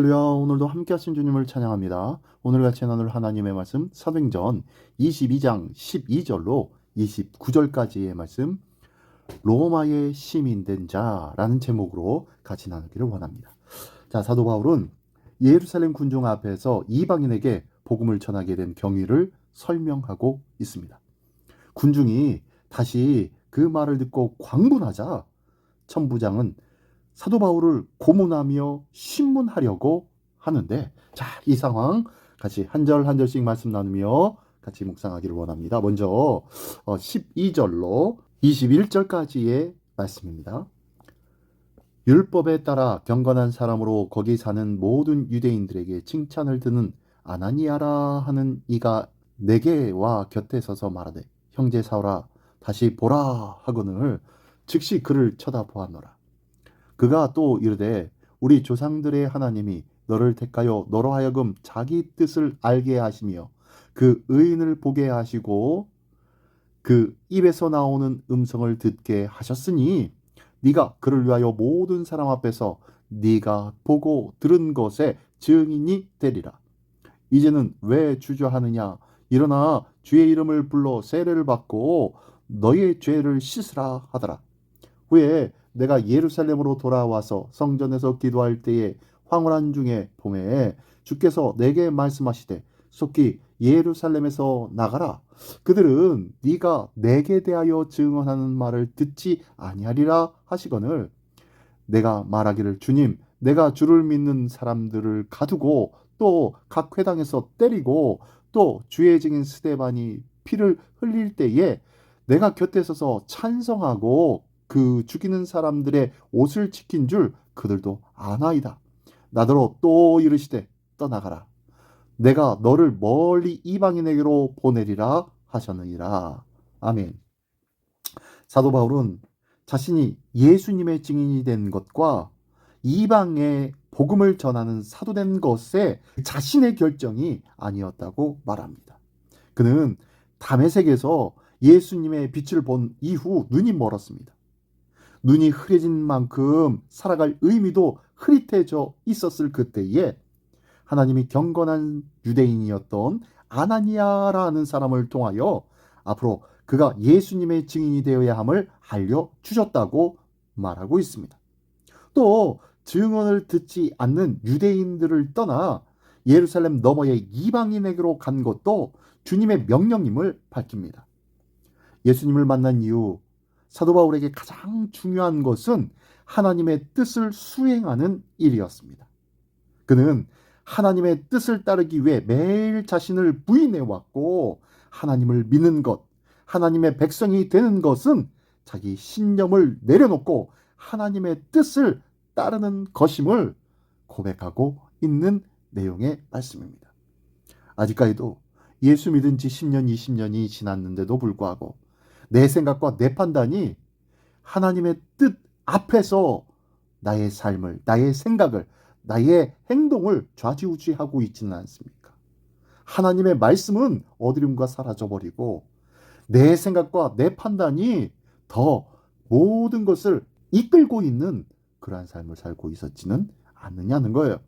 할렐루야. 오늘도 함께 하신 주님을 찬양합니다. 오늘 같이 나눌 하나님의 말씀 사도행전 22장 12절로 29절까지의 말씀, 로마의 시민된 자라는 제목으로 같이 나누기를 원합니다. 자, 사도 바울은 예루살렘 군중 앞에서 이방인에게 복음을 전하게 된 경위를 설명하고 있습니다. 군중이 다시 그 말을 듣고 광분하자 천부장은 사도 바울을 고문하며 신문하려고 하는데, 자, 이 상황 같이 한 절 한 절씩 말씀 나누며 같이 묵상하기를 원합니다. 먼저 12절로 21절까지의 말씀입니다. 율법에 따라 경건한 사람으로 거기 사는 모든 유대인들에게 칭찬을 듣는 아나니아라 하는 이가 내게 와 곁에 서서 말하되, 형제 사울아 다시 보라 하거늘 즉시 그를 쳐다보았노라. 그가 또 이르되, 우리 조상들의 하나님이 너를 택하여 너로 하여금 자기 뜻을 알게 하시며 그 의인을 보게 하시고 그 입에서 나오는 음성을 듣게 하셨으니 네가 그를 위하여 모든 사람 앞에서 네가 보고 들은 것에 증인이 되리라. 이제는 왜 주저하느냐? 일어나 주의 이름을 불러 세례를 받고 너의 죄를 씻으라 하더라. 후에 내가 예루살렘으로 돌아와서 성전에서 기도할 때에 황홀한 중에 봄에 주께서 내게 말씀하시되, 속히 예루살렘에서 나가라. 그들은 네가 내게 대하여 증언하는 말을 듣지 아니하리라 하시거늘, 내가 말하기를, 주님, 내가 주를 믿는 사람들을 가두고 또 각 회당에서 때리고 또 주의 증인 스데반이 피를 흘릴 때에 내가 곁에 서서 찬성하고 그 죽이는 사람들의 옷을 지킨 줄 그들도 아나이다. 나더러 또 이르시되 떠나가라. 내가 너를 멀리 이방인에게로 보내리라 하셨느니라. 아멘. 사도 바울은 자신이 예수님의 증인이 된 것과 이방의 복음을 전하는 사도된 것에 자신의 결정이 아니었다고 말합니다. 그는 다메섹에서 예수님의 빛을 본 이후 눈이 멀었습니다. 눈이 흐려진 만큼 살아갈 의미도 흐릿해져 있었을 그때에 하나님이 경건한 유대인이었던 아나니아라는 사람을 통하여 앞으로 그가 예수님의 증인이 되어야 함을 알려주셨다고 말하고 있습니다. 또 증언을 듣지 않는 유대인들을 떠나 예루살렘 너머의 이방인에게로 간 것도 주님의 명령임을 밝힙니다. 예수님을 만난 이후 사도 바울에게 가장 중요한 것은 하나님의 뜻을 수행하는 일이었습니다. 그는 하나님의 뜻을 따르기 위해 매일 자신을 부인해 왔고, 하나님을 믿는 것, 하나님의 백성이 되는 것은 자기 신념을 내려놓고 하나님의 뜻을 따르는 것임을 고백하고 있는 내용의 말씀입니다. 아직까지도 예수 믿은 지 10년, 20년이 지났는데도 불구하고 내 생각과 내 판단이 하나님의 뜻 앞에서 나의 삶을, 나의 생각을, 나의 행동을 좌지우지하고 있지는 않습니까? 하나님의 말씀은 어디론가 사라져버리고 내 생각과 내 판단이 더 모든 것을 이끌고 있는 그러한 삶을 살고 있었지는 않느냐는 거예요.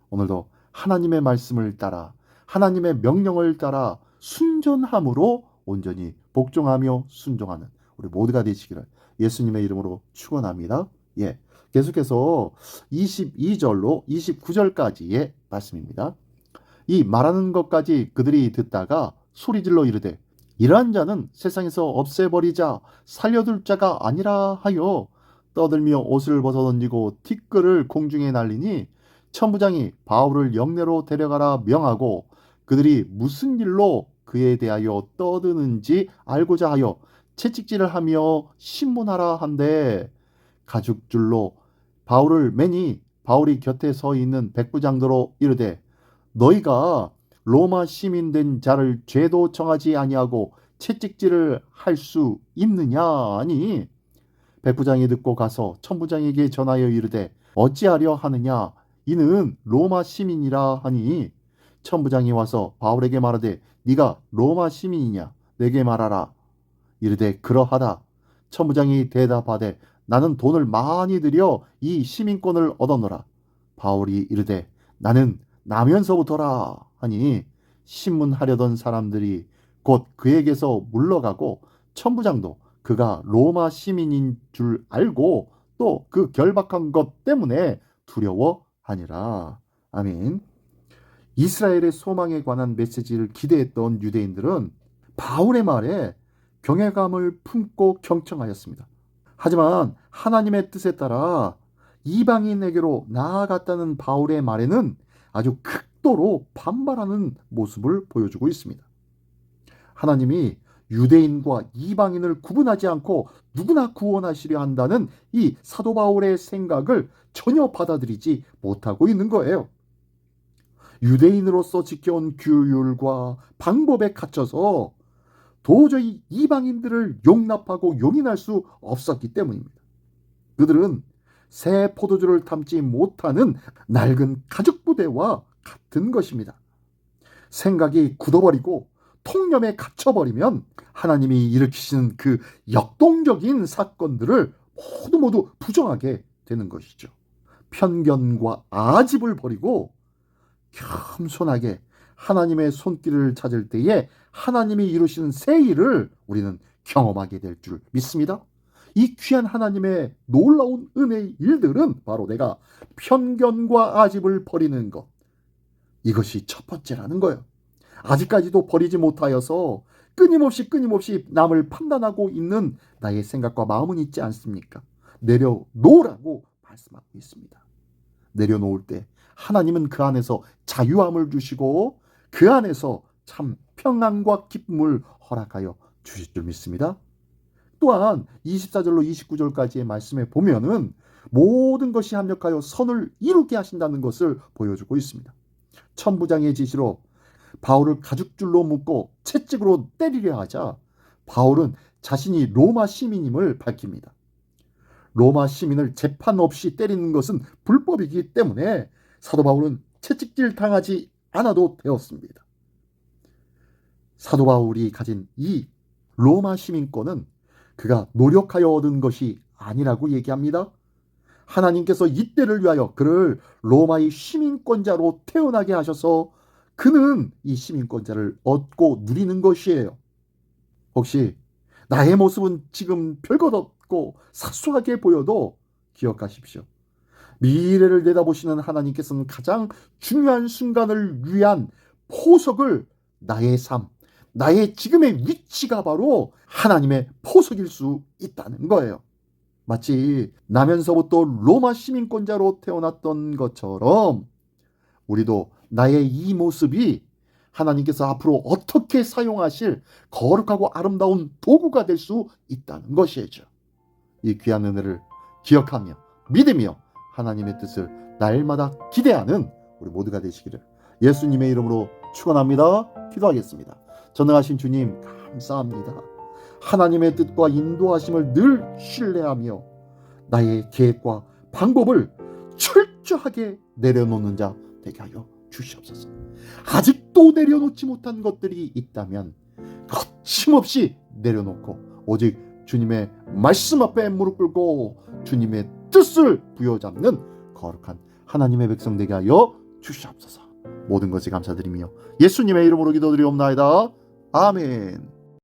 오늘도 하나님의 말씀을 따라, 하나님의 명령을 따라 순전함으로 온전히 복종하며 순종하는 우리 모두가 되시기를 예수님의 이름으로 축원합니다. 예, 계속해서 22절로 29절까지의 말씀입니다. 이 말하는 것까지 그들이 듣다가 소리질러 이르되, 이러한 자는 세상에서 없애버리자 살려둘 자가 아니라 하여 떠들며 옷을 벗어던지고 티끌을 공중에 날리니, 천부장이 바울을 영내로 데려가라 명하고 그들이 무슨 일로 그에 대하여 떠드는지 알고자 하여 채찍질을 하며 신문하라 한데, 가죽줄로 바울을 매니 바울이 곁에 서 있는 백부장들로 이르되, 너희가 로마 시민 된 자를 죄도 정하지 아니하고 채찍질을 할 수 있느냐 하니, 백부장이 듣고 가서 천부장에게 전하여 이르되, 어찌하려 하느냐? 이는 로마 시민이라 하니, 천부장이 와서 바울에게 말하되, 네가 로마 시민이냐? 내게 말하라. 이르되, 그러하다. 천부장이 대답하되, 나는 돈을 많이 들여 이 시민권을 얻었노라. 바울이 이르되 나는 나면서부터라 하니 신문하려던 사람들이 곧 그에게서 물러가고 천부장도 그가 로마 시민인 줄 알고 또 그 결박한 것 때문에 두려워하니라. 아멘. 이스라엘의 소망에 관한 메시지를 기대했던 유대인들은 바울의 말에 경외감을 품고 경청하였습니다. 하지만 하나님의 뜻에 따라 이방인에게로 나아갔다는 바울의 말에는 아주 극도로 반발하는 모습을 보여주고 있습니다. 하나님이 유대인과 이방인을 구분하지 않고 누구나 구원하시려 한다는 이 사도 바울의 생각을 전혀 받아들이지 못하고 있는 거예요. 유대인으로서 지켜온 규율과 방법에 갇혀서 도저히 이방인들을 용납하고 용인할 수 없었기 때문입니다. 그들은 새 포도주를 담지 못하는 낡은 가죽 부대와 같은 것입니다. 생각이 굳어버리고 통념에 갇혀버리면 하나님이 일으키시는 그 역동적인 사건들을 모두 부정하게 되는 것이죠. 편견과 아집을 버리고 겸손하게 하나님의 손길을 찾을 때에 하나님이 이루시는 새 일을 우리는 경험하게 될 줄 믿습니다. 이 귀한 하나님의 놀라운 은혜의 일들은 바로 내가 편견과 아집을 버리는 것, 이것이 첫 번째라는 거예요. 아직까지도 버리지 못하여서 끊임없이 남을 판단하고 있는 나의 생각과 마음은 있지 않습니까? 내려놓으라고 말씀하고 있습니다. 내려놓을 때 하나님은 그 안에서 자유함을 주시고 그 안에서 참 평안과 기쁨을 허락하여 주실 줄 믿습니다. 또한 24절로 29절까지의 말씀에 보면은 모든 것이 합력하여 선을 이루게 하신다는 것을 보여주고 있습니다. 천부장의 지시로 바울을 가죽줄로 묶고 채찍으로 때리려 하자 바울은 자신이 로마 시민임을 밝힙니다. 로마 시민을 재판 없이 때리는 것은 불법이기 때문에 사도 바울은 채찍질 당하지 않아도 되었습니다. 사도 바울이 가진 이 로마 시민권은 그가 노력하여 얻은 것이 아니라고 얘기합니다. 하나님께서 이때를 위하여 그를 로마의 시민권자로 태어나게 하셔서 그는 이 시민권자를 얻고 누리는 것이에요. 혹시 나의 모습은 지금 별것 없고 사소하게 보여도 기억하십시오. 미래를 내다보시는 하나님께서는 가장 중요한 순간을 위한 포석을 나의 삶, 나의 지금의 위치가 바로 하나님의 포석일 수 있다는 거예요. 마치 나면서부터 로마 시민권자로 태어났던 것처럼 우리도 나의 이 모습이 하나님께서 앞으로 어떻게 사용하실 거룩하고 아름다운 도구가 될 수 있다는 것이죠. 이 귀한 은혜를 기억하며 믿으며 하나님의 뜻을 날마다 기대하는 우리 모두가 되시기를 예수님의 이름으로 축원합니다. 기도하겠습니다. 전능하신 주님 감사합니다. 하나님의 뜻과 인도하심을 늘 신뢰하며 나의 계획과 방법을 철저하게 내려놓는 자 되게 하여 주시옵소서. 아직도 내려놓지 못한 것들이 있다면 거침없이 내려놓고 오직 주님의 말씀 앞에 무릎 꿇고 주님의 뜻을 부여잡는 거룩한 하나님의 백성 되게 하여 주시옵소서. 모든 것을 감사드리며 예수님의 이름으로 기도드리옵나이다. 아멘.